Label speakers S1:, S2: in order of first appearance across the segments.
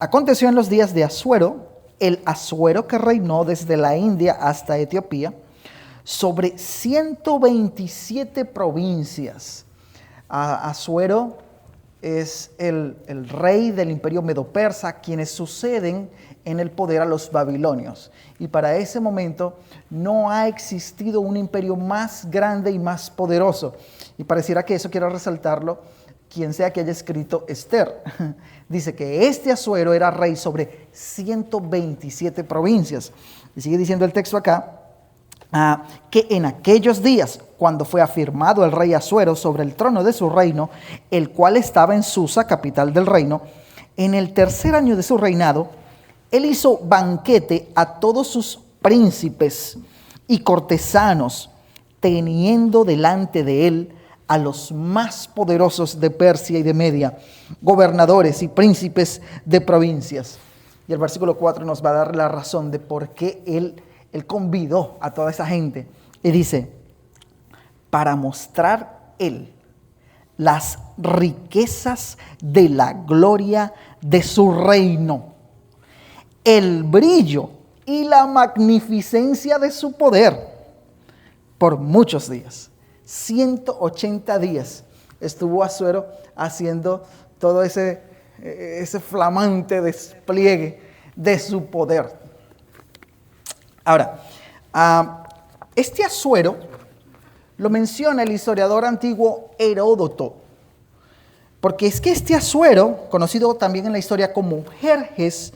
S1: Aconteció en los días de Asuero, el Asuero que reinó desde la India hasta Etiopía, sobre 127 provincias. Asuero es el rey del imperio medo-persa, quienes suceden en el poder a los babilonios. Y para ese momento no ha existido un imperio más grande y más poderoso. Y pareciera que eso quiero resaltarlo, quien sea que haya escrito Esther. Dice que este Asuero era rey sobre 127 provincias. Y sigue diciendo el texto acá, que en aquellos días, cuando fue afirmado el rey Asuero sobre el trono de su reino, el cual estaba en Susa, capital del reino, en el tercer año de su reinado, él hizo banquete a todos sus príncipes y cortesanos, teniendo delante de él a los más poderosos de Persia y de Media, gobernadores y príncipes de provincias. Y el versículo 4 nos va a dar la razón de por qué él convidó a toda esa gente. Y dice, para mostrar él las riquezas de la gloria de su reino, el brillo y la magnificencia de su poder por muchos días. 180 días estuvo Asuero haciendo todo ese flamante despliegue de su poder. Ahora, este Asuero lo menciona el historiador antiguo Heródoto, porque es que este Asuero, conocido también en la historia como Jerjes,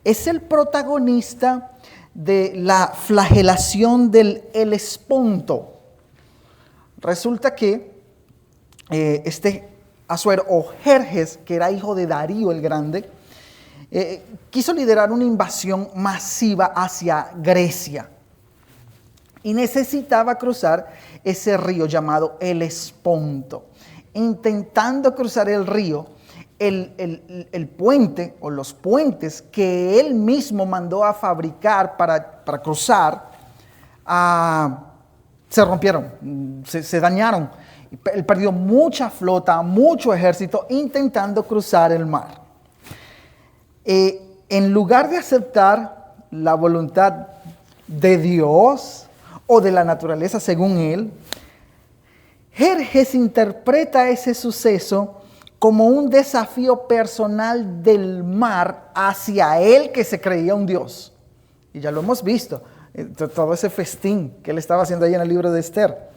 S1: es el protagonista de la flagelación del Helesponto. Resulta que este Asuero o Jerjes, que era hijo de Darío el Grande, quiso liderar una invasión masiva hacia Grecia y necesitaba cruzar ese río llamado Helesponto. Intentando cruzar el río, el puente o los puentes que él mismo mandó a fabricar para cruzar, se rompieron, se dañaron. Él perdió mucha flota, mucho ejército intentando cruzar el mar. En lugar de aceptar la voluntad de Dios o de la naturaleza según él, Jerjes interpreta ese suceso como un desafío personal del mar hacia él, que se creía un dios. Y ya lo hemos visto, todo ese festín que él estaba haciendo ahí en el libro de Esther.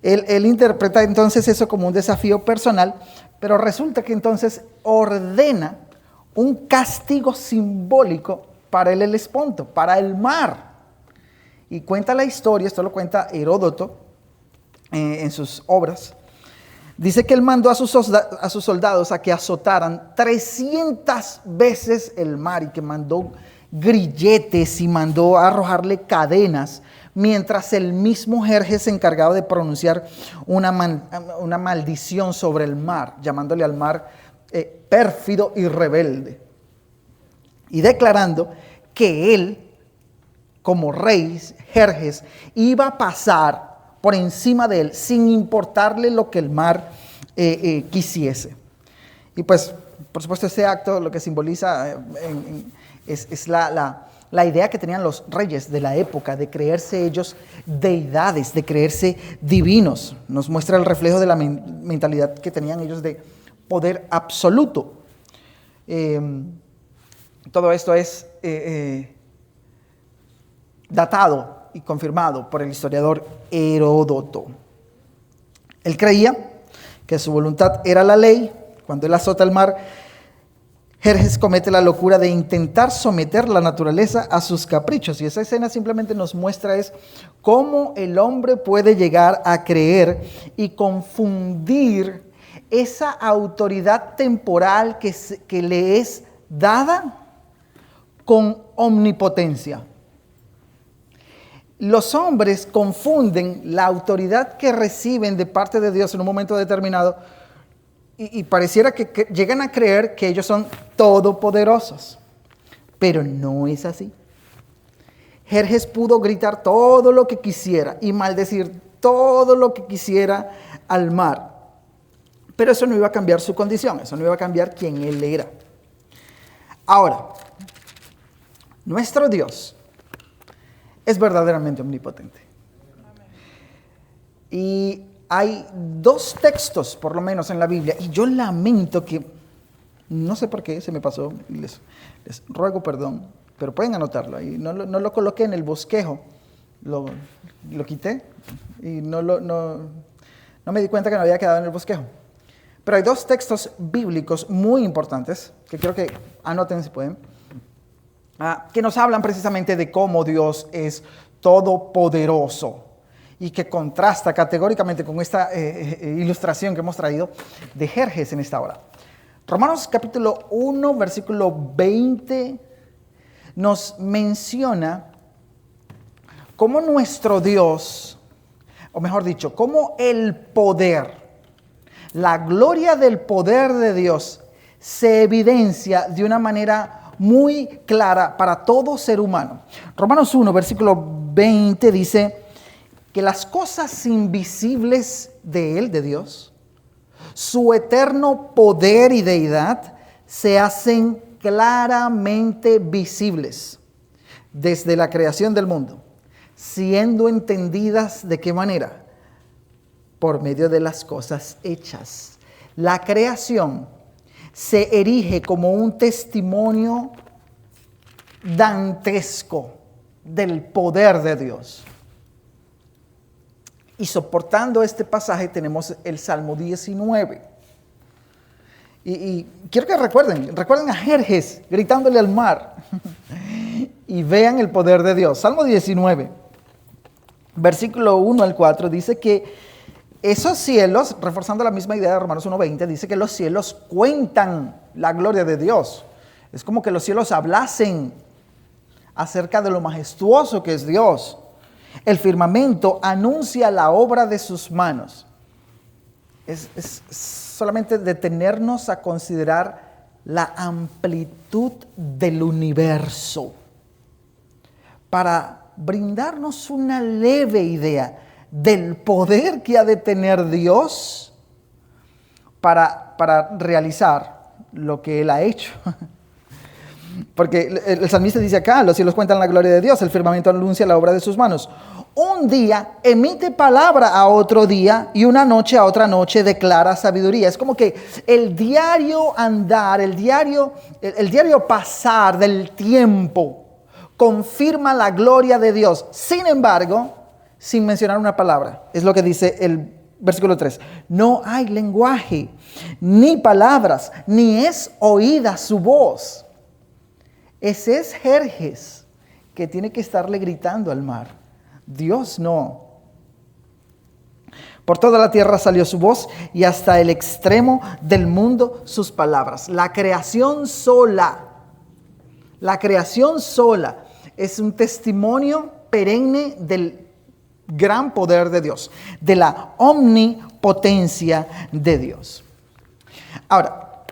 S1: Él interpreta entonces eso como un desafío personal, pero resulta que entonces ordena un castigo simbólico para el Helesponto, para el mar. Y cuenta la historia, esto lo cuenta Heródoto en sus obras. Dice que él mandó a sus soldados a que azotaran 300 veces el mar y que mandó grilletes y mandó a arrojarle cadenas, mientras el mismo Jerjes se encargaba de pronunciar una maldición sobre el mar, llamándole al mar pérfido y rebelde, y declarando que él, como rey, Jerjes, iba a pasar por encima de él sin importarle lo que el mar quisiese. Y pues, por supuesto, ese acto lo que simboliza es la idea que tenían los reyes de la época de creerse ellos deidades, de creerse divinos. Nos muestra el reflejo de la mentalidad que tenían ellos de poder absoluto. Todo esto es datado y confirmado por el historiador Heródoto. Él creía que su voluntad era la ley. Cuando él azota el mar, Jerjes comete la locura de intentar someter la naturaleza a sus caprichos. Y esa escena simplemente nos muestra es cómo el hombre puede llegar a creer y confundir esa autoridad temporal que le es dada con omnipotencia. Los hombres confunden la autoridad que reciben de parte de Dios en un momento determinado y pareciera que llegan a creer que ellos son todopoderosos, pero no es así. Jerjes pudo gritar todo lo que quisiera y maldecir todo lo que quisiera al mar, pero eso no iba a cambiar su condición, eso no iba a cambiar quién él era. Ahora, nuestro Dios es verdaderamente omnipotente. Y hay dos textos, por lo menos en la Biblia, y yo lamento que, no sé por qué se me pasó, les ruego perdón, pero pueden anotarlo ahí. No lo coloqué en el bosquejo, lo quité y no me di cuenta que no había quedado en el bosquejo. Pero hay dos textos bíblicos muy importantes, que creo que anoten si pueden, que nos hablan precisamente de cómo Dios es todopoderoso y que contrasta categóricamente con esta ilustración que hemos traído de Jerjes en esta hora. Romanos capítulo 1, versículo 20 nos menciona cómo nuestro Dios, o mejor dicho, cómo el poder, la gloria del poder de Dios se evidencia de una manera muy clara para todo ser humano. Romanos 1, versículo 20 dice que las cosas invisibles de Él, de Dios, su eterno poder y deidad, se hacen claramente visibles desde la creación del mundo, siendo entendidas ¿de qué manera? Por medio de las cosas hechas. La creación se erige como un testimonio dantesco del poder de Dios. Y soportando este pasaje tenemos el Salmo 19. Y quiero que recuerden a Jerjes gritándole al mar y vean el poder de Dios. Salmo 19, versículo 1 al 4 dice que esos cielos, reforzando la misma idea de Romanos 1:20, dice que los cielos cuentan la gloria de Dios. Es como que los cielos hablasen acerca de lo majestuoso que es Dios. El firmamento anuncia la obra de sus manos. Es solamente detenernos a considerar la amplitud del universo para brindarnos una leve idea del poder que ha de tener Dios para realizar lo que Él ha hecho. Porque el salmista dice acá, los cielos cuentan la gloria de Dios, el firmamento anuncia la obra de sus manos. Un día emite palabra a otro día y una noche a otra noche declara sabiduría. Es como que el diario andar, el diario pasar del tiempo confirma la gloria de Dios. Sin embargo, sin mencionar una palabra, es lo que dice el versículo 3. No hay lenguaje, ni palabras, ni es oída su voz. Ese es Jerjes, que tiene que estarle gritando al mar. Dios no. Por toda la tierra salió su voz y hasta el extremo del mundo sus palabras. La creación sola es un testimonio perenne del gran poder de Dios, de la omnipotencia de Dios. Ahora,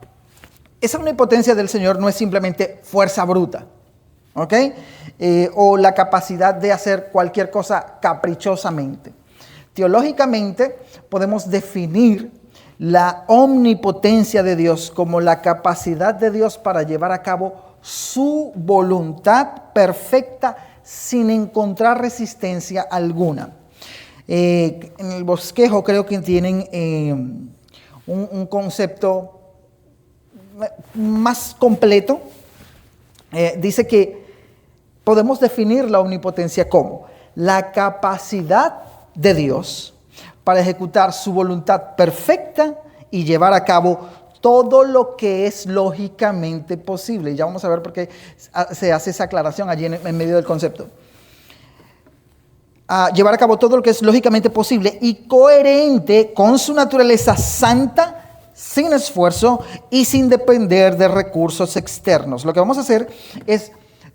S1: esa omnipotencia del Señor no es simplemente fuerza bruta, ¿ok? O la capacidad de hacer cualquier cosa caprichosamente. Teológicamente podemos definir la omnipotencia de Dios como la capacidad de Dios para llevar a cabo su voluntad perfecta sin encontrar resistencia alguna. En el bosquejo creo que tienen un concepto más completo. Dice que podemos definir la omnipotencia como la capacidad de Dios para ejecutar su voluntad perfecta y llevar a cabo todo lo que es lógicamente posible. Ya vamos a ver por qué se hace esa aclaración allí en medio del concepto. Llevar a cabo todo lo que es lógicamente posible y coherente con su naturaleza santa, sin esfuerzo y sin depender de recursos externos. Lo que vamos a hacer es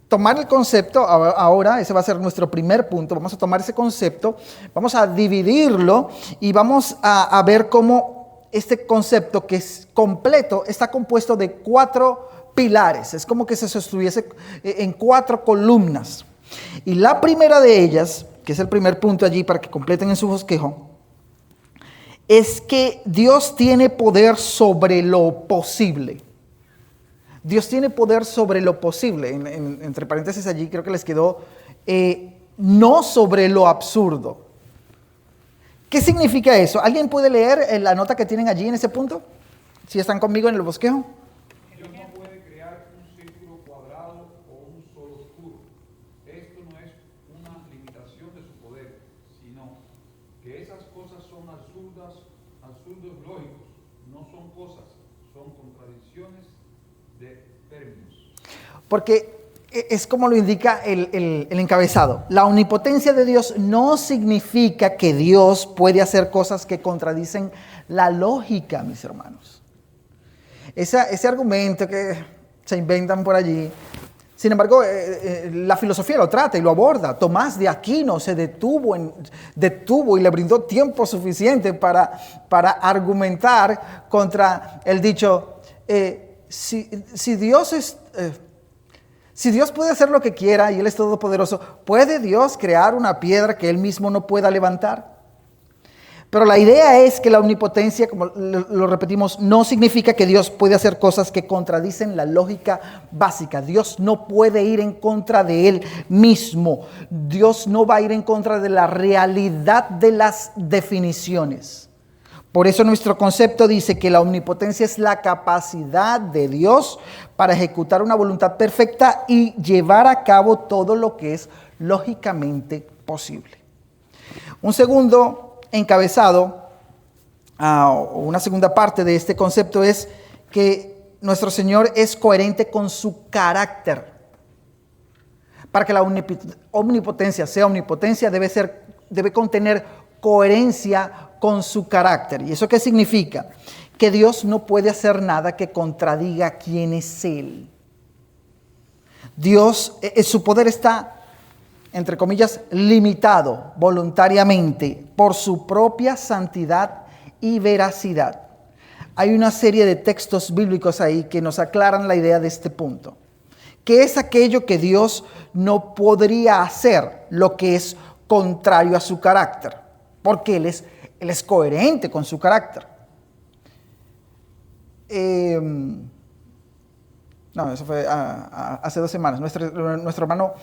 S1: tomar el concepto, ahora ese va a ser nuestro primer punto, vamos a tomar ese concepto, vamos a dividirlo y vamos a ver cómo este concepto, que es completo, está compuesto de 4 pilares. Es como que se sostuviese en 4 columnas. Y la primera de ellas, que es el primer punto allí para que completen en su bosquejo, es que Dios tiene poder sobre lo posible. Dios tiene poder sobre lo posible. Entre paréntesis allí creo que les quedó no sobre lo absurdo. ¿Qué significa eso? ¿Alguien puede leer la nota que tienen allí en ese punto? Si están conmigo en el bosquejo.
S2: Dios no puede crear un círculo cuadrado o un solo oscuro. Esto no es una limitación de su poder, sino que esas cosas son absurdos lógicos, no son cosas, son contradicciones de términos.
S1: Porque es como lo indica el encabezado. La omnipotencia de Dios no significa que Dios puede hacer cosas que contradicen la lógica, mis hermanos. Ese argumento que se inventan por allí, sin embargo, la filosofía lo trata y lo aborda. Tomás de Aquino se detuvo y le brindó tiempo suficiente para argumentar contra el dicho, si Dios puede hacer lo que quiera y Él es todopoderoso, ¿puede Dios crear una piedra que Él mismo no pueda levantar? Pero la idea es que la omnipotencia, como lo repetimos, no significa que Dios puede hacer cosas que contradicen la lógica básica. Dios no puede ir en contra de Él mismo. Dios no va a ir en contra de la realidad de las definiciones. Por eso nuestro concepto dice que la omnipotencia es la capacidad de Dios para ejecutar una voluntad perfecta y llevar a cabo todo lo que es lógicamente posible. Un segundo encabezado, una segunda parte de este concepto es que nuestro Señor es coherente con su carácter. Para que la omnipotencia sea omnipotencia, debe contener coherencia con su carácter. ¿Y eso qué significa? Que Dios no puede hacer nada que contradiga quién es Él. Dios, su poder está, entre comillas, limitado voluntariamente por su propia santidad y veracidad. Hay una serie de textos bíblicos ahí que nos aclaran la idea de este punto. ¿Qué es aquello que Dios no podría hacer? Lo que es contrario a su carácter, porque Él es coherente con su carácter. No, eso fue hace 2 semanas. Nuestro hermano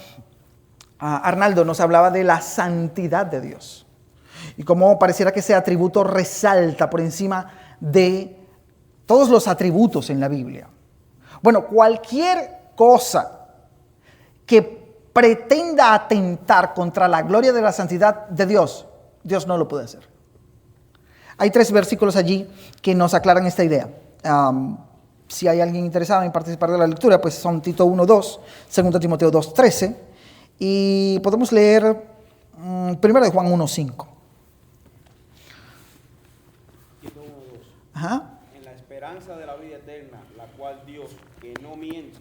S1: Arnaldo nos hablaba de la santidad de Dios y cómo pareciera que ese atributo resalta por encima de todos los atributos en la Biblia. Bueno, cualquier cosa que pretenda atentar contra la gloria de la santidad de Dios, Dios no lo puede hacer. Hay 3 versículos allí que nos aclaran esta idea. Si hay alguien interesado en participar de la lectura, pues son Tito 1:2, 2 Timoteo 2:13 y podemos leer 1 de Juan 1:5.
S3: Tito 1:2.
S1: Ajá.
S3: En la esperanza de la vida eterna, la cual Dios, que no miente,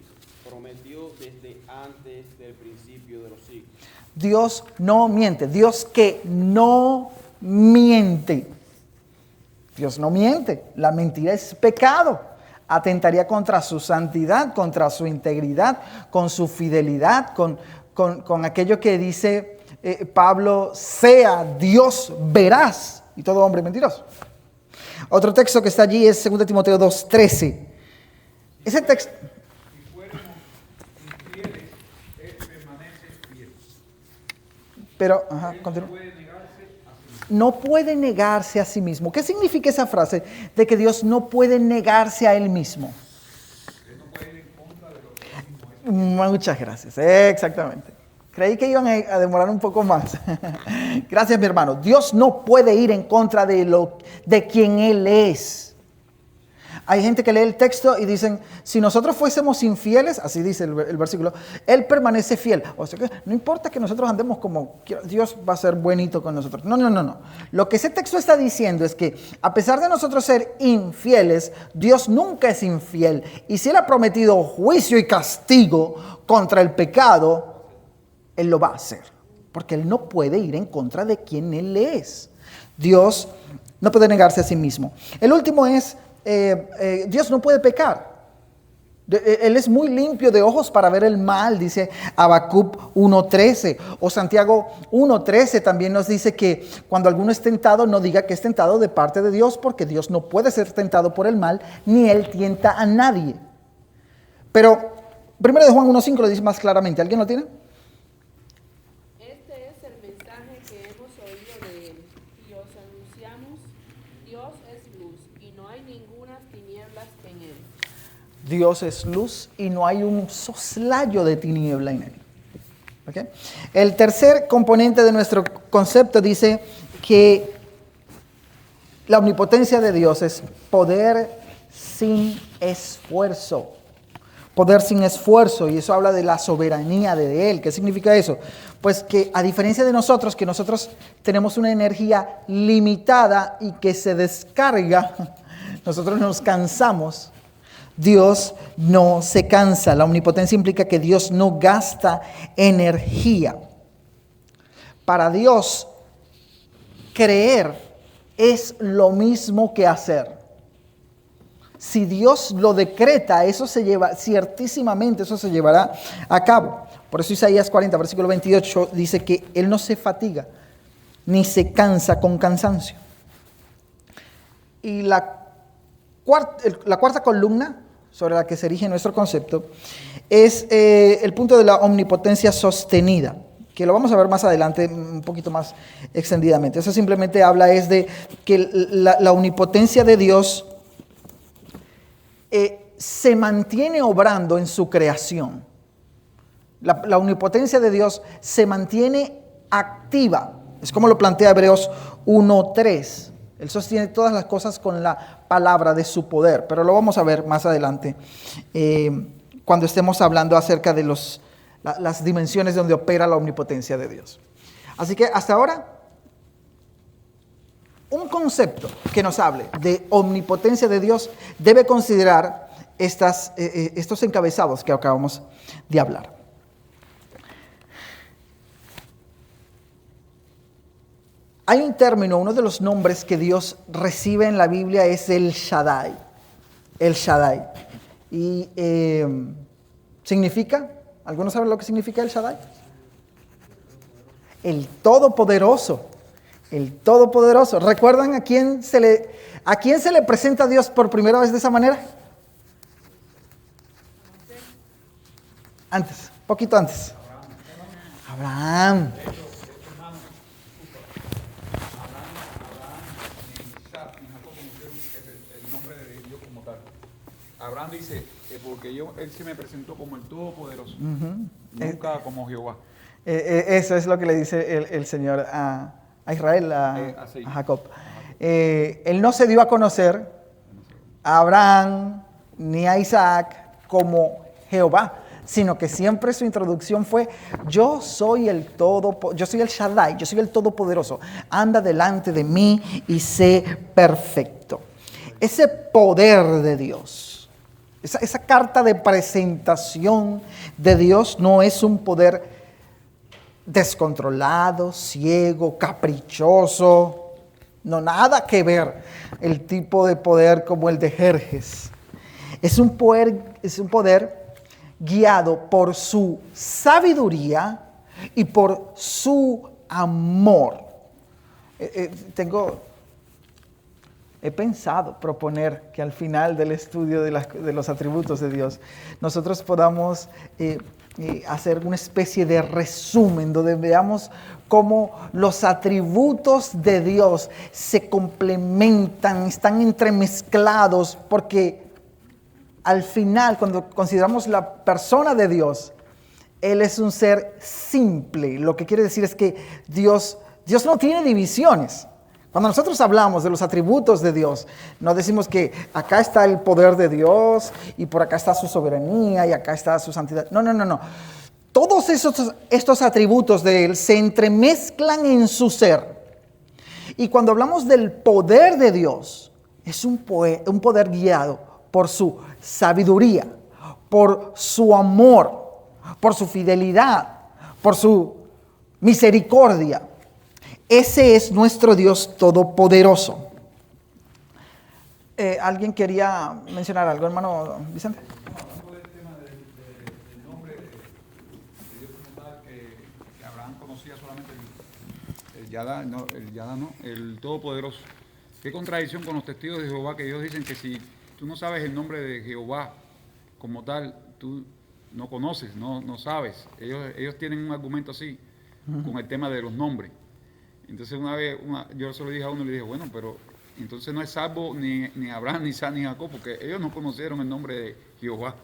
S3: prometió desde antes del principio de los siglos.
S1: Dios no miente. Dios que no miente. Dios no miente. La mentira es pecado. Atentaría contra su santidad, contra su integridad, con su fidelidad, con aquello que dice Pablo, sea Dios veraz y todo hombre mentiroso. Otro texto que está allí es 2 Timoteo 2:13. Ese texto...
S2: Si fuéramos infieles, Él permanece fiel.
S1: Pero,
S2: Él
S1: continúa.
S2: no puede negarse a sí mismo.
S1: No puede negarse a sí mismo. ¿Qué significa esa frase de que Dios no puede negarse a Él mismo?
S2: Él no puede ir en contra de lo que Él mismo es.
S1: Muchas gracias. Exactamente. Creí que iban a demorar un poco más. Gracias, mi hermano. Dios no puede ir en contra de quien Él es. Hay gente que lee el texto y dicen, si nosotros fuésemos infieles, así dice el versículo, Él permanece fiel. O sea que no importa que nosotros andemos como Dios va a ser buenito con nosotros. No. Lo que ese texto está diciendo es que a pesar de nosotros ser infieles, Dios nunca es infiel. Y si Él ha prometido juicio y castigo contra el pecado, Él lo va a hacer. Porque Él no puede ir en contra de quien Él es. Dios no puede negarse a sí mismo. El último es... Dios no puede pecar. Él es muy limpio de ojos para ver el mal, dice Habacuc 1:13. O Santiago 1:13 también nos dice que cuando alguno es tentado, no diga que es tentado de parte de Dios, porque Dios no puede ser tentado por el mal, ni Él tienta a nadie. Pero 1 de Juan 1.5 lo dice más claramente. ¿Alguien lo tiene?
S4: Este es el mensaje que hemos oído de él y os anunciamos: Dios es luz y no hay ninguna tinieblas en él.
S1: Dios es luz y no hay un soslayo de tiniebla en él. ¿Okay? El tercer componente de nuestro concepto dice que la omnipotencia de Dios es poder sin esfuerzo. Poder sin esfuerzo, y eso habla de la soberanía de Él. ¿Qué significa eso? Pues que a diferencia de nosotros, que nosotros tenemos una energía limitada y que se descarga, nosotros nos cansamos, Dios no se cansa. La omnipotencia implica que Dios no gasta energía. Para Dios, creer es lo mismo que hacer. Si Dios lo decreta, eso se lleva, ciertísimamente eso se llevará a cabo. Por eso Isaías 40, versículo 28, dice que Él no se fatiga, ni se cansa con cansancio. Y la cuarta columna sobre la que se erige nuestro concepto es el punto de la omnipotencia sostenida, que lo vamos a ver más adelante un poquito más extendidamente. Eso simplemente habla es de que la omnipotencia de Dios se mantiene obrando en su creación. La omnipotencia de Dios se mantiene activa. Es como lo plantea Hebreos 1:3. Él sostiene todas las cosas con la palabra de su poder. Pero lo vamos a ver más adelante cuando estemos hablando acerca de las dimensiones donde opera la omnipotencia de Dios. Así que hasta ahora, un concepto que nos hable de omnipotencia de Dios debe considerar estos encabezados que acabamos de hablar. Hay un término, uno de los nombres que Dios recibe en la Biblia es el Shaddai. El Shaddai. Y significa, ¿algunos saben lo que significa el Shaddai? El Todopoderoso. El Todopoderoso. ¿Recuerdan a quién se le presenta a Dios por primera vez de esa manera? Antes, poquito antes. Abraham.
S2: Abraham dice, porque él se me presentó como el Todopoderoso, nunca como Jehová.
S1: Eso es lo que le dice el Señor a Israel, a Jacob. Él no se dio a conocer a Abraham ni a Isaac como Jehová, sino que siempre su introducción fue: yo soy el Shaddai, yo soy el Todopoderoso, anda delante de mí y sé perfecto. Ese poder de Dios, esa carta de presentación de Dios no es un poder descontrolado, ciego, caprichoso. No, nada que ver el tipo de poder como el de Jerjes. Es un poder guiado por su sabiduría y por su amor. He pensado proponer que al final del estudio de los atributos de Dios, nosotros podamos hacer una especie de resumen donde veamos cómo los atributos de Dios se complementan, están entremezclados, porque al final, cuando consideramos la persona de Dios, Él es un ser simple. Lo que quiere decir es que Dios no tiene divisiones. Cuando nosotros hablamos de los atributos de Dios, no decimos que acá está el poder de Dios y por acá está su soberanía y acá está su santidad. No. Todos estos atributos de Él se entremezclan en su ser. Y cuando hablamos del poder de Dios, es un poder guiado por su sabiduría, por su amor, por su fidelidad, por su misericordia. Ese es nuestro Dios todopoderoso. ¿Alguien quería mencionar algo, hermano Vicente?
S2: Hablando del tema del nombre de Dios como tal, que Abraham conocía solamente el Todopoderoso. Qué contradicción con los testigos de Jehová, que ellos dicen que si tú no sabes el nombre de Jehová como tal, tú no conoces, no sabes. Ellos tienen un argumento así con el tema de los nombres. Entonces una vez yo se lo dije a uno y le dije, bueno, pero entonces no es salvo ni Abraham, ni Isaac, ni Jacob, porque ellos no conocieron el nombre de Jehová.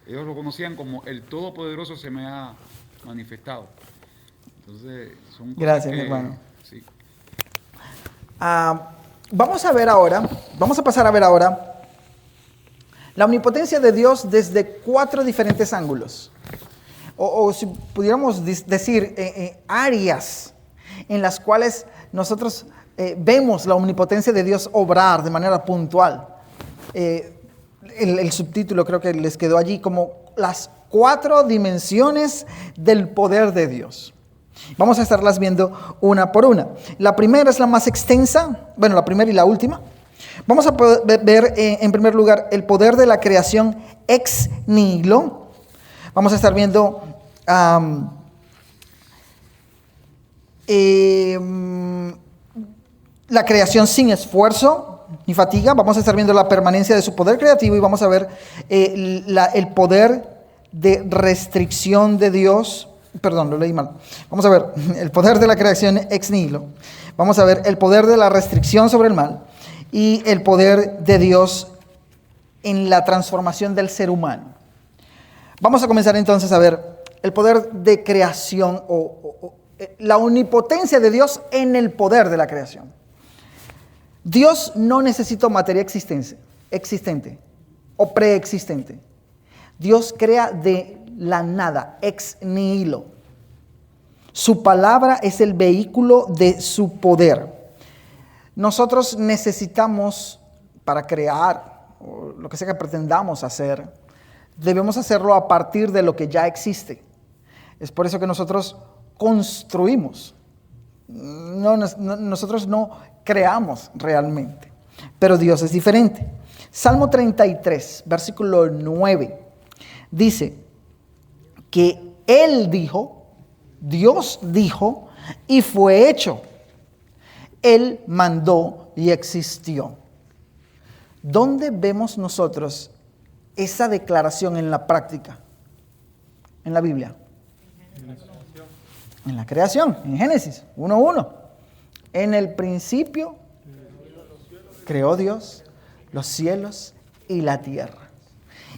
S2: Ellos lo conocían como el Todopoderoso se me ha manifestado. Entonces son cosas
S1: Gracias,
S2: que,
S1: mi hermano.
S2: Sí.
S1: Vamos a pasar a ver ahora la omnipotencia de Dios desde 4 diferentes ángulos. O si pudiéramos decir áreas en las cuales nosotros vemos la omnipotencia de Dios obrar de manera puntual. El subtítulo creo que les quedó allí como las 4 dimensiones del poder de Dios. Vamos a estarlas viendo una por una. La primera es la más extensa, bueno, la primera y la última. Vamos a ver en primer lugar el poder de la creación ex nihilo. Vamos a estar viendo la creación sin esfuerzo ni fatiga. Vamos a estar viendo la permanencia de su poder creativo y vamos a ver el poder de restricción de Dios. Perdón, lo leí mal. Vamos a ver el poder de la creación ex nihilo. Vamos a ver el poder de la restricción sobre el mal y el poder de Dios en la transformación del ser humano. Vamos a comenzar entonces a ver el poder de creación o la omnipotencia de Dios en el poder de la creación. Dios no necesita materia existente o preexistente. Dios crea de la nada, ex nihilo. Su palabra es el vehículo de su poder. Nosotros necesitamos, para crear, o lo que sea que pretendamos hacer, debemos hacerlo a partir de lo que ya existe. Es por eso que nosotros construimos. Nosotros no creamos realmente, pero Dios es diferente. Salmo 33, versículo 9, dice que Él dijo, Dios dijo, y fue hecho. Él mandó y existió. ¿Dónde vemos nosotros esa declaración en la práctica? En la Biblia. En la creación, en Génesis 1:1. En el principio creó Dios los cielos y la tierra.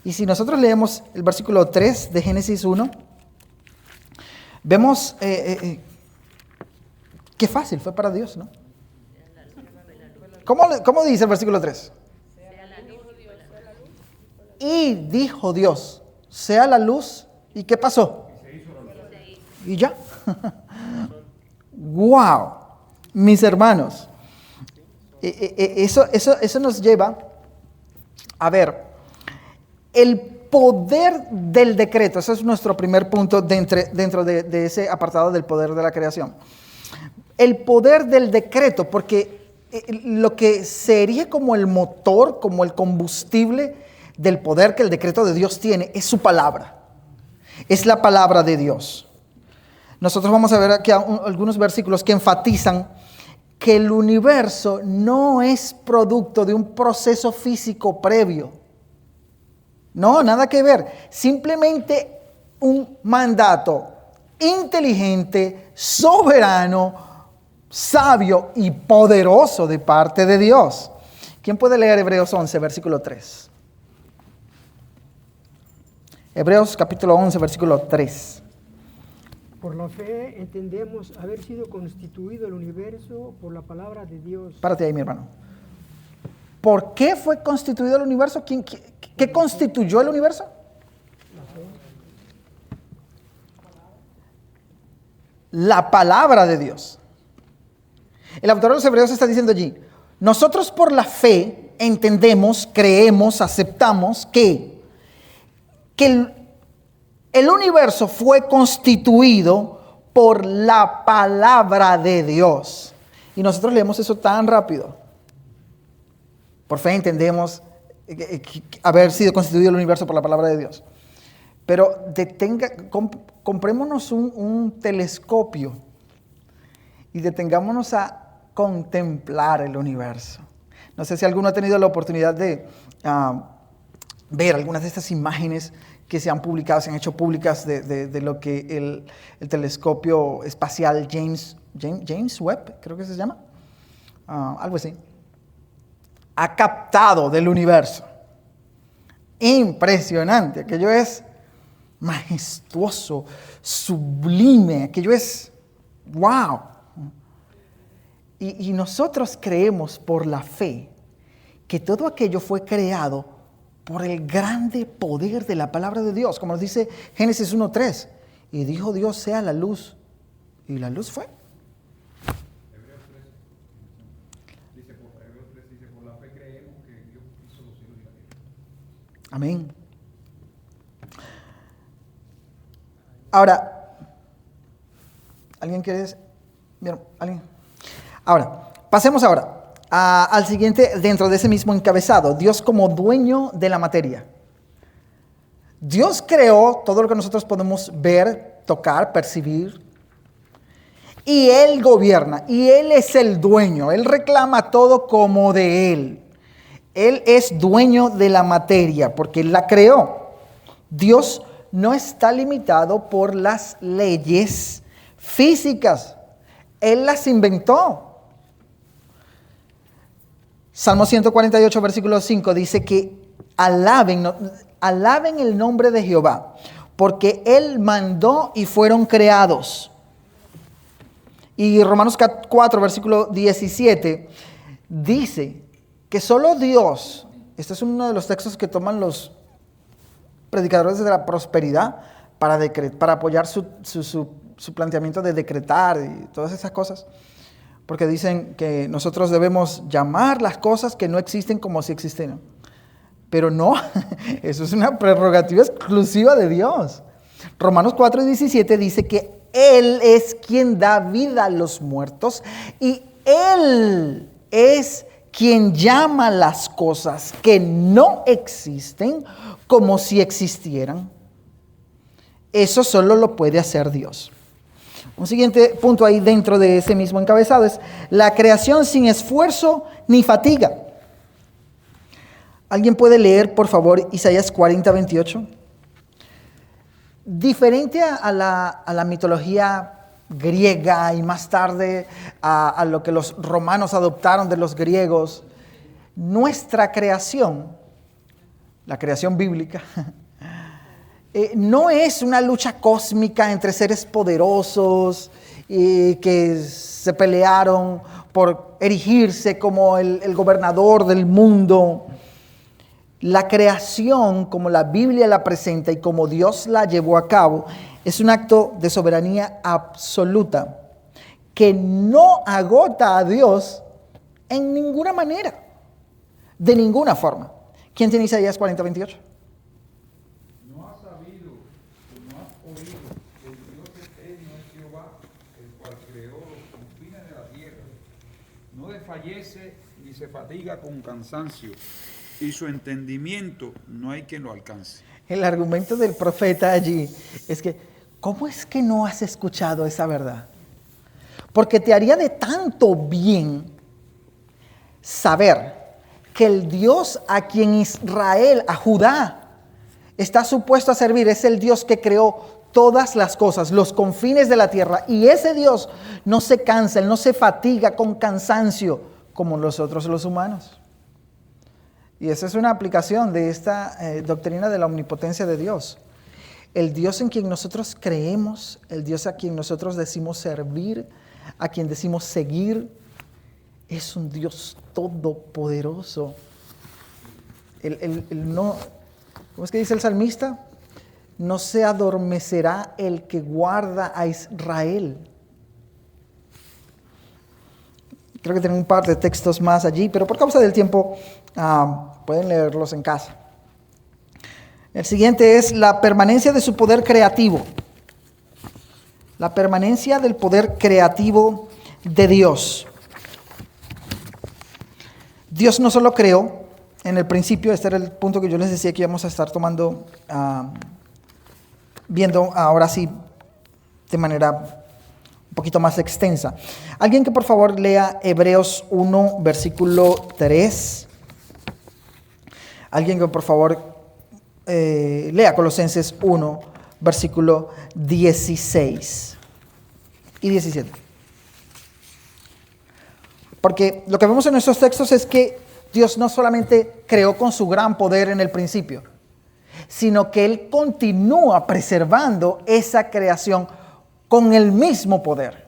S1: Y si nosotros leemos el versículo 3 de Génesis 1, vemos qué fácil fue para Dios, ¿no? ¿Cómo dice el versículo 3? Y dijo Dios, sea la luz. ¿Y qué pasó? Y ya. ¡Wow! Mis hermanos, eso nos lleva a ver el poder del decreto. Ese es nuestro primer punto dentro de ese apartado del poder de la creación. El poder del decreto, porque lo que se erige como el motor, como el combustible del poder que el decreto de Dios tiene, es su palabra. Es la palabra de Dios. Nosotros vamos a ver aquí algunos versículos que enfatizan que el universo no es producto de un proceso físico previo. No, nada que ver. Simplemente un mandato inteligente, soberano, sabio y poderoso de parte de Dios. ¿Quién puede leer Hebreos 11, versículo 3? Hebreos capítulo 11, versículo 3.
S5: Por la fe entendemos haber sido constituido el universo por la palabra de Dios.
S1: Párate ahí, mi hermano. ¿Por qué fue constituido el universo? ¿Qué constituyó el universo? La palabra de Dios. El autor de los Hebreos está diciendo allí, nosotros por la fe entendemos, creemos, aceptamos que el universo fue constituido por la palabra de Dios. Y nosotros leemos eso tan rápido. Por fe entendemos haber sido constituido el universo por la palabra de Dios. Pero comprémonos un telescopio y detengámonos a contemplar el universo. No sé si alguno ha tenido la oportunidad de ver algunas de estas imágenes que se han publicado, se han hecho públicas de lo que el telescopio espacial James Webb, creo que se llama, algo así, ha captado del universo. Impresionante, aquello es majestuoso, sublime, aquello es wow. Y nosotros creemos por la fe que todo aquello fue creado por el grande poder de la palabra de Dios, como nos dice Génesis 1:3. Y dijo Dios, sea la luz. Y la luz fue.
S2: Hebreos 3 dice, por la fe creemos que Dios hizo los cielos y la tierra.
S1: Amén. Ahora, ¿alguien quiere decir? ¿Vieron? ¿Alguien? Ahora, pasemos ahora al siguiente dentro de ese mismo encabezado. Dios como dueño de la materia. Dios creó todo lo que nosotros podemos ver, tocar, percibir. Y Él gobierna. Y Él es el dueño. Él reclama todo como de Él. Él es dueño de la materia porque Él la creó. Dios no está limitado por las leyes físicas. Él las inventó. Salmo 148, versículo 5 dice que alaben el nombre de Jehová, porque Él mandó y fueron creados. Y Romanos 4, versículo 17 dice que solo Dios, este es uno de los textos que toman los predicadores de la prosperidad para apoyar su planteamiento de decretar y todas esas cosas. Porque dicen que nosotros debemos llamar las cosas que no existen como si existieran. Pero no, eso es una prerrogativa exclusiva de Dios. Romanos 4:17 dice que Él es quien da vida a los muertos y Él es quien llama las cosas que no existen como si existieran. Eso solo lo puede hacer Dios. Un siguiente punto ahí dentro de ese mismo encabezado es la creación sin esfuerzo ni fatiga. ¿Alguien puede leer, por favor, Isaías 40:28? Diferente a la mitología griega y más tarde a lo que los romanos adoptaron de los griegos, nuestra creación, la creación bíblica, no es una lucha cósmica entre seres poderosos que se pelearon por erigirse como el gobernador del mundo. La creación, como la Biblia la presenta y como Dios la llevó a cabo, es un acto de soberanía absoluta que no agota a Dios en ninguna manera, de ninguna forma. ¿Quién tiene Isaías 40:28?
S2: No has sabido, no has oído que el Dios eterno es Jehová, el cual creó los confines de la tierra. No desfallece ni se fatiga con cansancio, y su entendimiento no hay quien lo alcance.
S1: El argumento del profeta allí es que, ¿cómo es que no has escuchado esa verdad? Porque te haría de tanto bien saber que el Dios a quien Israel, a Judá, está supuesto a servir, es el Dios que creó todas las cosas, los confines de la tierra. Y ese Dios no se cansa, Él no se fatiga con cansancio como nosotros los humanos. Y esa es una aplicación de esta doctrina de la omnipotencia de Dios. El Dios en quien nosotros creemos, el Dios a quien nosotros decimos servir, a quien decimos seguir, es un Dios todopoderoso. No, ¿cómo es que dice el salmista? No se adormecerá el que guarda a Israel. Creo que tienen un par de textos más allí, pero por causa del tiempo pueden leerlos en casa. El siguiente es la permanencia de su poder creativo. La permanencia del poder creativo de Dios. Dios no solo creó en el principio, este era el punto que yo les decía que íbamos a estar tomando, viendo ahora sí de manera un poquito más extensa. Alguien que por favor lea Hebreos 1, versículo 3. Alguien que por favor lea Colosenses 1, versículo 16 y 17. Porque lo que vemos en estos textos es que Dios no solamente creó con su gran poder en el principio, sino que Él continúa preservando esa creación con el mismo poder.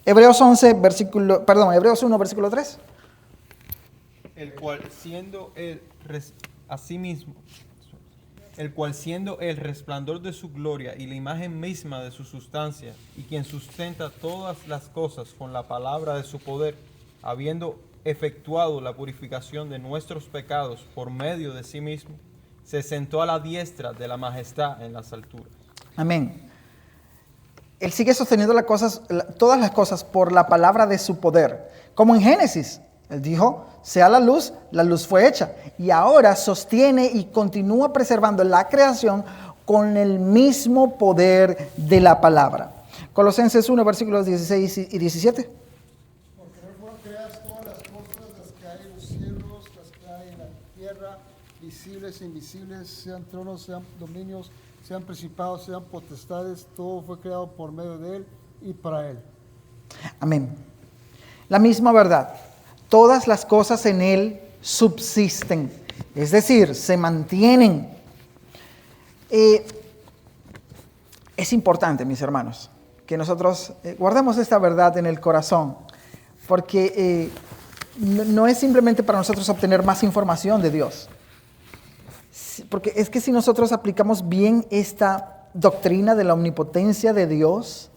S1: Hebreos 1, versículo 3.
S6: El cual siendo asimismo, el cual siendo el resplandor de su gloria y la imagen misma de su sustancia, y quien sustenta todas las cosas con la palabra de su poder, habiendo efectuado la purificación de nuestros pecados por medio de sí mismo, se sentó a la diestra de la majestad en las alturas. Amén.
S1: Él sigue sosteniendo todas las cosas por la palabra de su poder. Como en Génesis, Él dijo, sea la luz fue hecha. Y ahora sostiene y continúa preservando la creación con el mismo poder de la palabra. Colosenses 1, versículos 16 y 17.
S7: Porque no fueron creadas todas las cosas, las que hay en los cielos, las que hay en la tierra, visibles e invisibles, sean tronos, sean dominios, sean principados, sean potestades, todo fue creado por medio de Él y para Él.
S1: Amén. La misma verdad. Todas las cosas en Él subsisten, es decir, se mantienen. Es importante, mis hermanos, que nosotros guardemos esta verdad en el corazón, porque no es simplemente para nosotros obtener más información de Dios, porque es que si nosotros aplicamos bien esta doctrina de la omnipotencia de Dios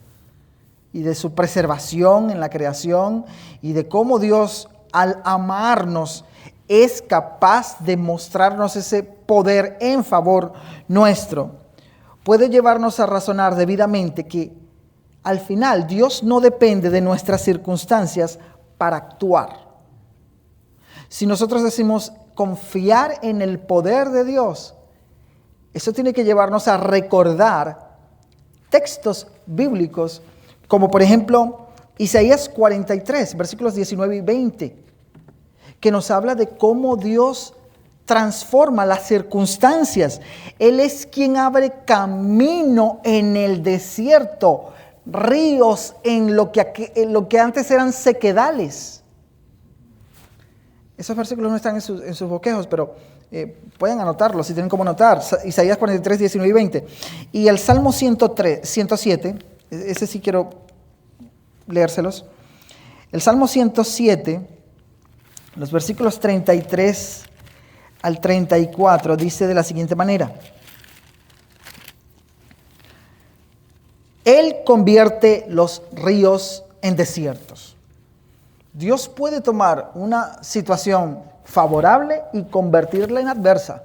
S1: y de su preservación en la creación y de cómo Dios al amarnos es capaz de mostrarnos ese poder en favor nuestro, puede llevarnos a razonar debidamente que al final Dios no depende de nuestras circunstancias para actuar. Si nosotros decimos confiar en el poder de Dios, eso tiene que llevarnos a recordar textos bíblicos como por ejemplo Isaías 43, versículos 19 y 20, que nos habla de cómo Dios transforma las circunstancias. Él es quien abre camino en el desierto, ríos en lo que antes eran sequedales. Esos versículos no están en sus bosquejos, pero pueden anotarlos si tienen cómo anotar. Isaías 43, 19 y 20. Y el Salmo 107, ese sí quiero leérselos. El Salmo 107, los versículos 33 al 34, dice de la siguiente manera: Él convierte los ríos en desiertos. Dios puede tomar una situación favorable y convertirla en adversa.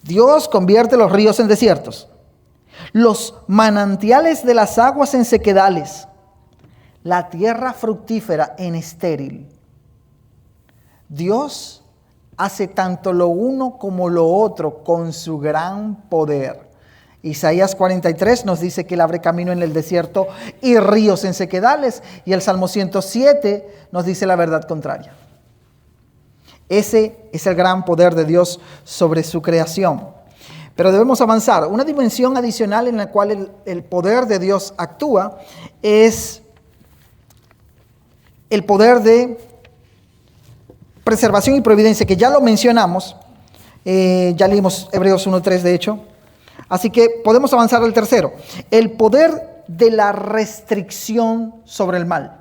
S1: Dios convierte los ríos en desiertos, los manantiales de las aguas en sequedales, la tierra fructífera en estéril. Dios hace tanto lo uno como lo otro con su gran poder. Isaías 43 nos dice que Él abre camino en el desierto y ríos en sequedales, y el Salmo 107 nos dice la verdad contraria. Ese es el gran poder de Dios sobre su creación. Pero debemos avanzar. Una dimensión adicional en la cual el poder de Dios actúa es el poder de preservación y providencia, que ya lo mencionamos. Ya leímos Hebreos 1:3 de hecho. Así que podemos avanzar al tercero. El poder de la restricción sobre el mal.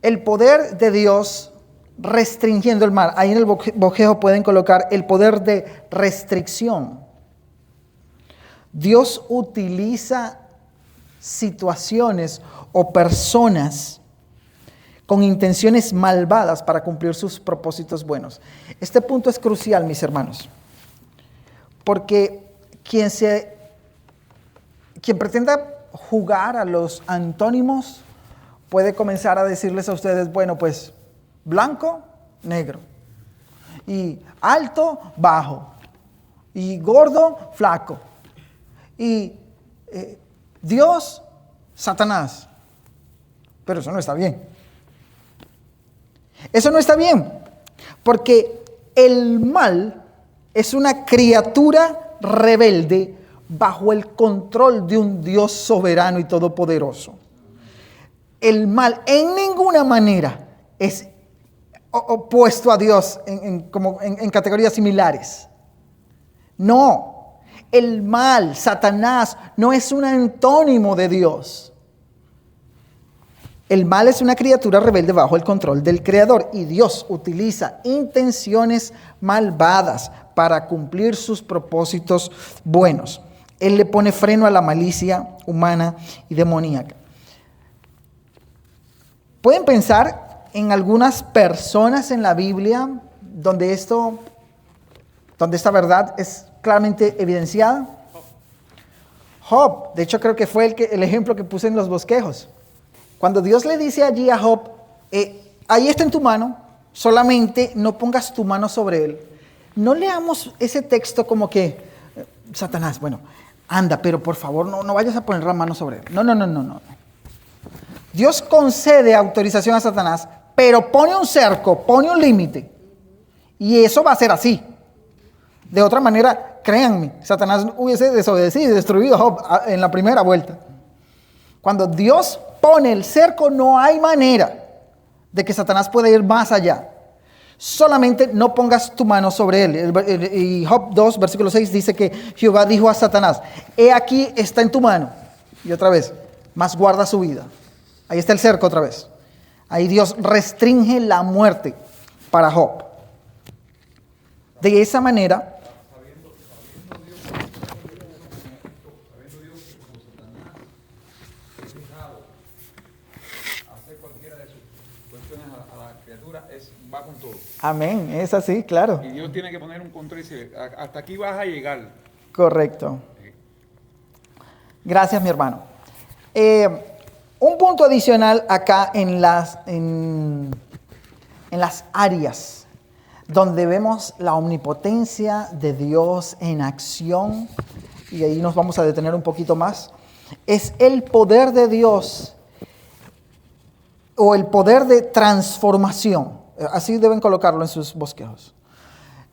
S1: El poder de Dios restringiendo el mal. Ahí en el bosquejo pueden colocar el poder de restricción. Dios utiliza situaciones o personas con intenciones malvadas para cumplir sus propósitos buenos. Este punto es crucial, mis hermanos, porque quien pretenda jugar a los antónimos puede comenzar a decirles a ustedes, bueno, pues blanco, negro, y alto, bajo, y gordo, flaco, y Dios, Satanás. Pero eso no está bien. Eso no está bien, porque el mal es una criatura rebelde bajo el control de un Dios soberano y todopoderoso. El mal en ninguna manera es opuesto a Dios en categorías similares. No, el mal, Satanás, no es un antónimo de Dios. El mal es una criatura rebelde bajo el control del Creador y Dios utiliza intenciones malvadas para cumplir sus propósitos buenos. Él le pone freno a la malicia humana y demoníaca. Pueden pensar en algunas personas en la Biblia donde esta verdad es claramente evidenciada. Job, de hecho creo que fue el ejemplo que puse en los bosquejos. Cuando Dios le dice allí a Job, ahí está en tu mano, solamente no pongas tu mano sobre él. No leamos ese texto como que, Satanás, bueno, anda, pero por favor no vayas a poner la mano sobre él. No. Dios concede autorización a Satanás, pero pone un cerco, pone un límite. Y eso va a ser así. De otra manera, créanme, Satanás hubiese desobedecido y destruido a Job en la primera vuelta. Cuando Dios pone el cerco, no hay manera de que Satanás pueda ir más allá. Solamente no pongas tu mano sobre él. Y Job 2, versículo 6 dice que Jehová dijo a Satanás, he aquí está en tu mano. Y otra vez, mas guarda su vida. Ahí está el cerco otra vez. Ahí Dios restringe la muerte para Job. De esa manera,
S2: va con todo.
S1: amén, es así, claro.
S2: Y Dios tiene que poner un control y decir, hasta aquí vas a llegar.
S1: Correcto. Gracias, mi hermano. Un punto adicional acá en las áreas donde vemos la omnipotencia de Dios en acción, y ahí nos vamos a detener un poquito más, es el poder de Dios o el poder de transformación. Así deben colocarlo en sus bosquejos.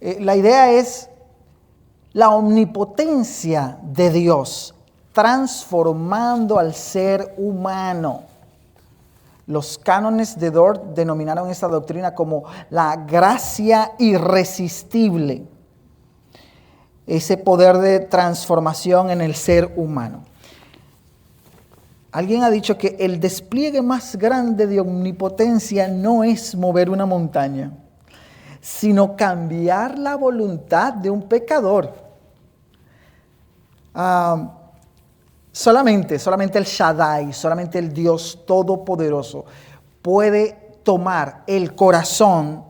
S1: La idea es la omnipotencia de Dios transformando al ser humano. Los cánones de Dort denominaron esta doctrina como la gracia irresistible. Ese poder de transformación en el ser humano. Alguien ha dicho que el despliegue más grande de omnipotencia no es mover una montaña, sino cambiar la voluntad de un pecador. Solamente el Shaddai, solamente el Dios Todopoderoso puede tomar el corazón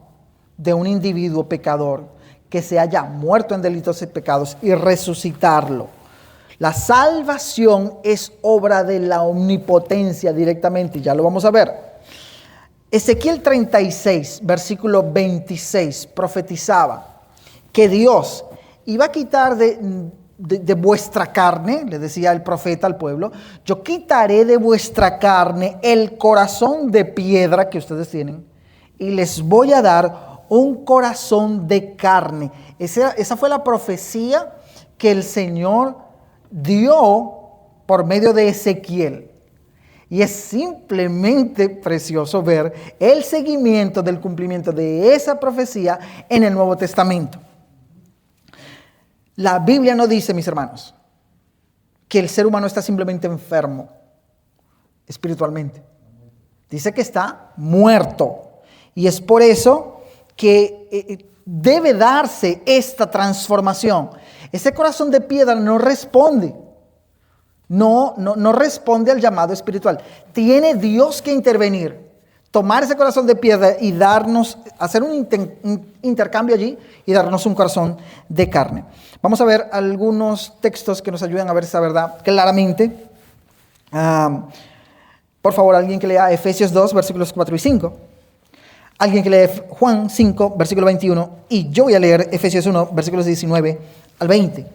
S1: de un individuo pecador que se haya muerto en delitos y pecados y resucitarlo. La salvación es obra de la omnipotencia directamente, ya lo vamos a ver. Ezequiel 36, versículo 26, profetizaba que Dios iba a quitar de vuestra carne, le decía el profeta al pueblo, yo quitaré de vuestra carne el corazón de piedra que ustedes tienen y les voy a dar un corazón de carne. Esa fue la profecía que el Señor dio por medio de Ezequiel. Y es simplemente precioso ver el seguimiento del cumplimiento de esa profecía en el Nuevo Testamento. La Biblia no dice, mis hermanos, que el ser humano está simplemente enfermo espiritualmente. Dice que está muerto. Y es por eso que debe darse esta transformación. Ese corazón de piedra no responde. No responde al llamado espiritual. Tiene Dios que intervenir, tomar ese corazón de piedra y darnos, hacer un intercambio allí y darnos un corazón de carne. Vamos a ver algunos textos que nos ayuden a ver esa verdad claramente. Por favor, alguien que lea Efesios 2, versículos 4 y 5. Alguien que lee Juan 5, versículo 21. Y yo voy a leer Efesios 1, versículos 19 al 20.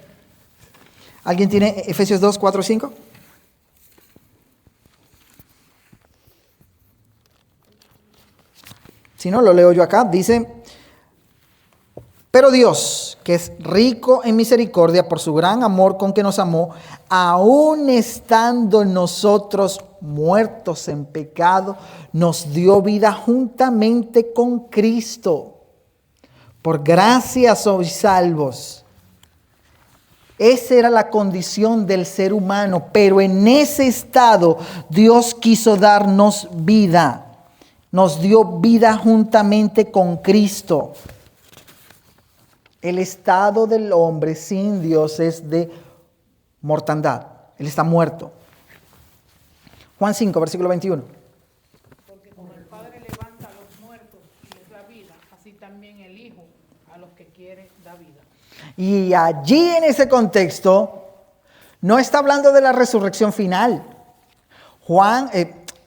S1: ¿Alguien tiene Efesios 2, 4 y 5? Si no, lo leo yo acá. Dice, Pero Dios, que es rico en misericordia por su gran amor con que nos amó, aun estando nosotros muertos en pecado, nos dio vida juntamente con Cristo. Por gracia sois salvos. Esa era la condición del ser humano, pero en ese estado Dios quiso darnos vida. Nos dio vida juntamente con Cristo. El estado del hombre sin Dios es de mortandad. Él está muerto. Juan 5, versículo 21.
S8: Porque como el Padre levanta a los muertos y les da vida, así también el Hijo a los que quiere da vida.
S1: Y allí en ese contexto no está hablando de la resurrección final.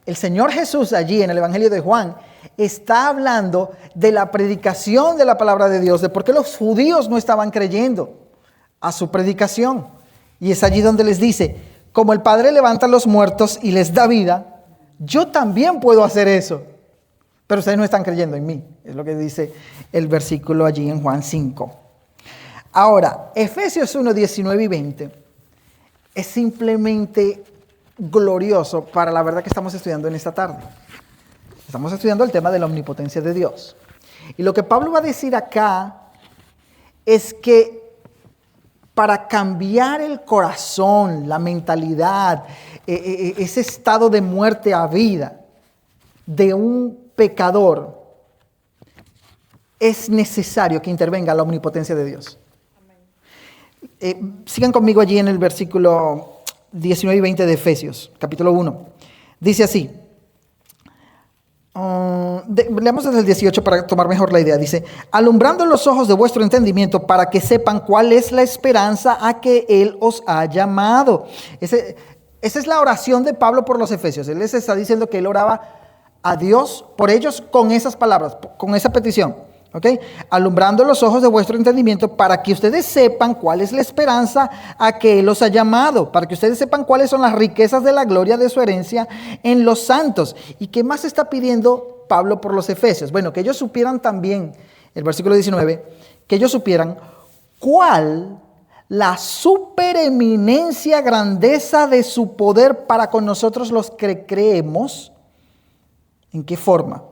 S1: El Señor Jesús allí en el Evangelio de Juan está hablando de la predicación de la palabra de Dios, de por qué los judíos no estaban creyendo a su predicación. Y es allí donde les dice, como el Padre levanta a los muertos y les da vida, yo también puedo hacer eso. Pero ustedes no están creyendo en mí. Es lo que dice el versículo allí en Juan 5. Ahora, Efesios 1, 19 y 20 es simplemente glorioso para la verdad que estamos estudiando en esta tarde. Estamos estudiando el tema de la omnipotencia de Dios. Y lo que Pablo va a decir acá es que para cambiar el corazón, la mentalidad, ese estado de muerte a vida de un pecador, es necesario que intervenga la omnipotencia de Dios. Sigan conmigo allí en el versículo 19 y 20 de Efesios, capítulo 1. Dice así. Leamos desde el 18 para tomar mejor la idea. Dice, alumbrando los ojos de vuestro entendimiento para que sepan cuál es la esperanza a que Él os ha llamado. Esa es la oración de Pablo por los efesios. Él les está diciendo que él oraba a Dios por ellos con esas palabras, con esa petición. ¿Okay? Alumbrando los ojos de vuestro entendimiento para que ustedes sepan cuál es la esperanza a que Él los ha llamado, para que ustedes sepan cuáles son las riquezas de la gloria de su herencia en los santos. ¿Y qué más está pidiendo Pablo por los efesios? Bueno, que ellos supieran también, el versículo 19, que ellos supieran cuál la supereminencia, grandeza de su poder para con nosotros los que creemos. ¿En qué forma?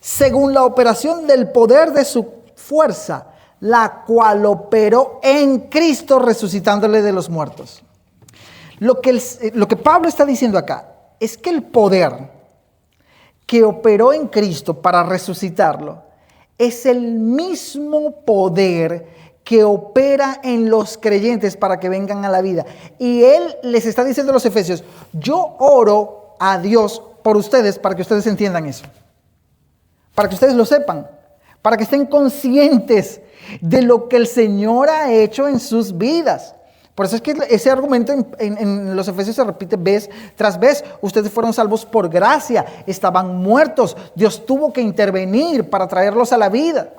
S1: Según la operación del poder de su fuerza, la cual operó en Cristo resucitándole de los muertos. Lo que Pablo está diciendo acá es que el poder que operó en Cristo para resucitarlo es el mismo poder que opera en los creyentes para que vengan a la vida. Y él les está diciendo a los efesios, yo oro a Dios por ustedes para que ustedes entiendan eso. Para que ustedes lo sepan, para que estén conscientes de lo que el Señor ha hecho en sus vidas. Por eso es que ese argumento en los Efesios se repite vez tras vez. Ustedes fueron salvos por gracia, estaban muertos. Dios tuvo que intervenir para traerlos a la vida.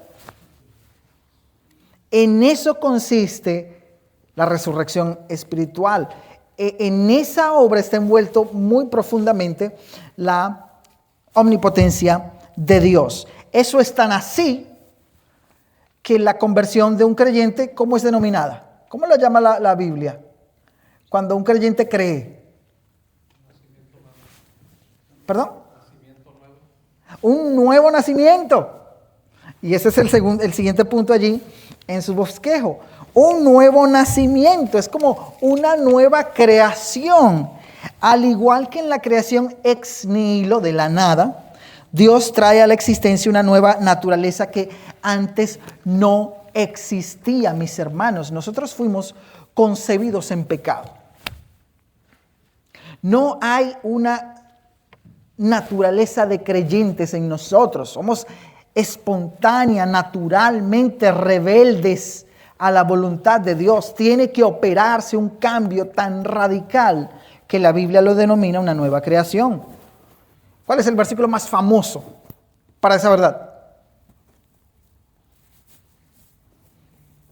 S1: En eso consiste la resurrección espiritual. En esa obra está envuelto muy profundamente la omnipotencia de Dios. Eso es tan así que la conversión de un creyente, ¿cómo es denominada? ¿Cómo lo llama la Biblia? Cuando un creyente cree. ¿Perdón? Un nuevo nacimiento. Y ese es el siguiente punto allí en su bosquejo. Un nuevo nacimiento. Es como una nueva creación. Al igual que en la creación ex nihilo, de la nada, Dios trae a la existencia una nueva naturaleza que antes no existía, mis hermanos. Nosotros fuimos concebidos en pecado. No hay una naturaleza de creyentes en nosotros. Somos espontáneas, naturalmente rebeldes a la voluntad de Dios. Tiene que operarse un cambio tan radical que la Biblia lo denomina una nueva creación. ¿Cuál es el versículo más famoso para esa verdad?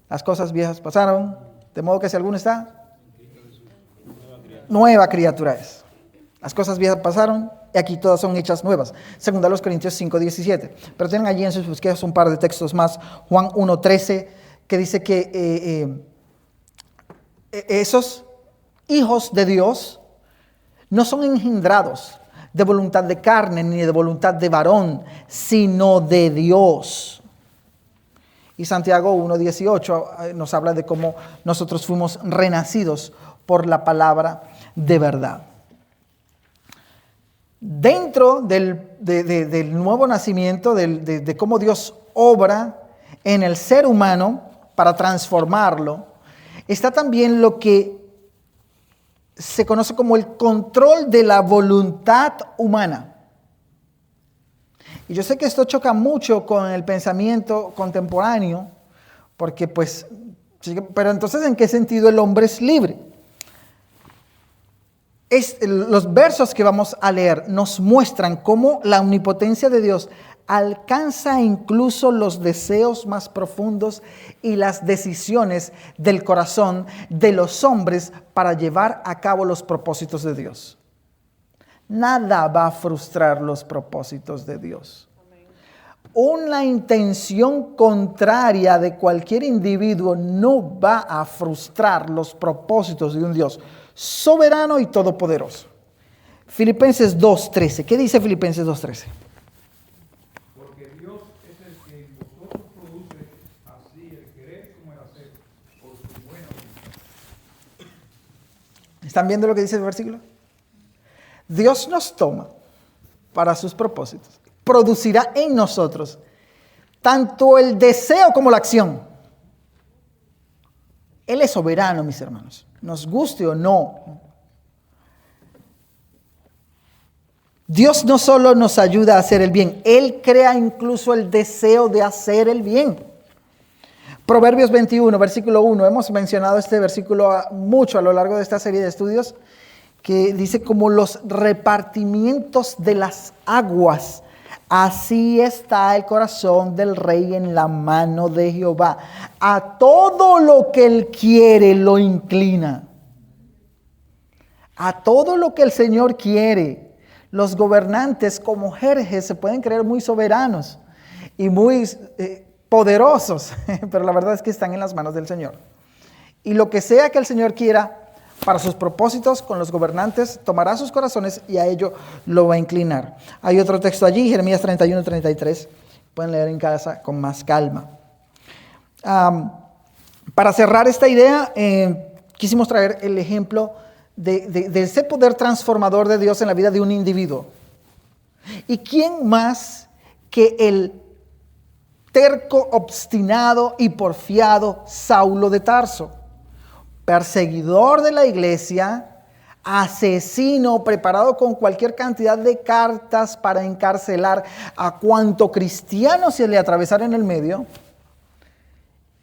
S1: Las cosas viejas pasaron, de modo que si alguno está, nueva criatura es. Las cosas viejas pasaron, y aquí todas son hechas nuevas. Segunda los Corintios 5:17. Pero tienen allí en sus búsquedas un par de textos más. Juan 1:13, que dice que esos hijos de Dios no son engendrados de voluntad de carne ni de voluntad de varón, sino de Dios. Y Santiago 1:18 nos habla de cómo nosotros fuimos renacidos por la palabra de verdad. Dentro del nuevo nacimiento, de cómo Dios obra en el ser humano para transformarlo, está también lo que se conoce como el control de la voluntad humana. Y yo sé que esto choca mucho con el pensamiento contemporáneo, porque pues, pero entonces, ¿en qué sentido el hombre es libre? Los versos que vamos a leer nos muestran cómo la omnipotencia de Dios alcanza incluso los deseos más profundos y las decisiones del corazón de los hombres para llevar a cabo los propósitos de Dios. Nada va a frustrar los propósitos de Dios. Una intención contraria de cualquier individuo no va a frustrar los propósitos de un Dios soberano y todopoderoso. Filipenses 2:13. ¿Qué dice Filipenses 2:13?
S2: Porque Dios es el que en vosotros produce así el querer como el hacer, por su buena voluntad.
S1: ¿Están viendo lo que dice el versículo? Dios nos toma para sus propósitos. Producirá en nosotros tanto el deseo como la acción. Él es soberano, mis hermanos. Nos guste o no. Dios no solo nos ayuda a hacer el bien, Él crea incluso el deseo de hacer el bien. Proverbios 21, versículo 1. Hemos mencionado este versículo mucho a lo largo de esta serie de estudios, que dice: como los repartimientos de las aguas, así está el corazón del rey en la mano de Jehová. A todo lo que Él quiere lo inclina. A todo lo que el Señor quiere. Los gobernantes como Jerjes se pueden creer muy soberanos y muy poderosos, pero la verdad es que están en las manos del Señor. Y lo que sea que el Señor quiera para sus propósitos con los gobernantes, tomará sus corazones y a ello lo va a inclinar. Hay otro texto allí, Jeremías 31:33. Pueden leer en casa con más calma. Para cerrar esta idea, quisimos traer el ejemplo de ese poder transformador de Dios en la vida de un individuo. ¿Y quién más que el terco, obstinado y porfiado Saulo de Tarso? Perseguidor de la iglesia, asesino, preparado con cualquier cantidad de cartas para encarcelar a cuanto cristiano se le atravesara en el medio.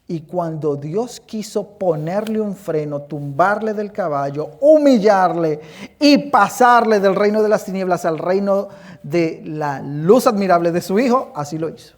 S1: Y cuando Dios quiso ponerle un freno, tumbarle del caballo, humillarle y pasarle del reino de las tinieblas al reino de la luz admirable de su Hijo, así lo hizo.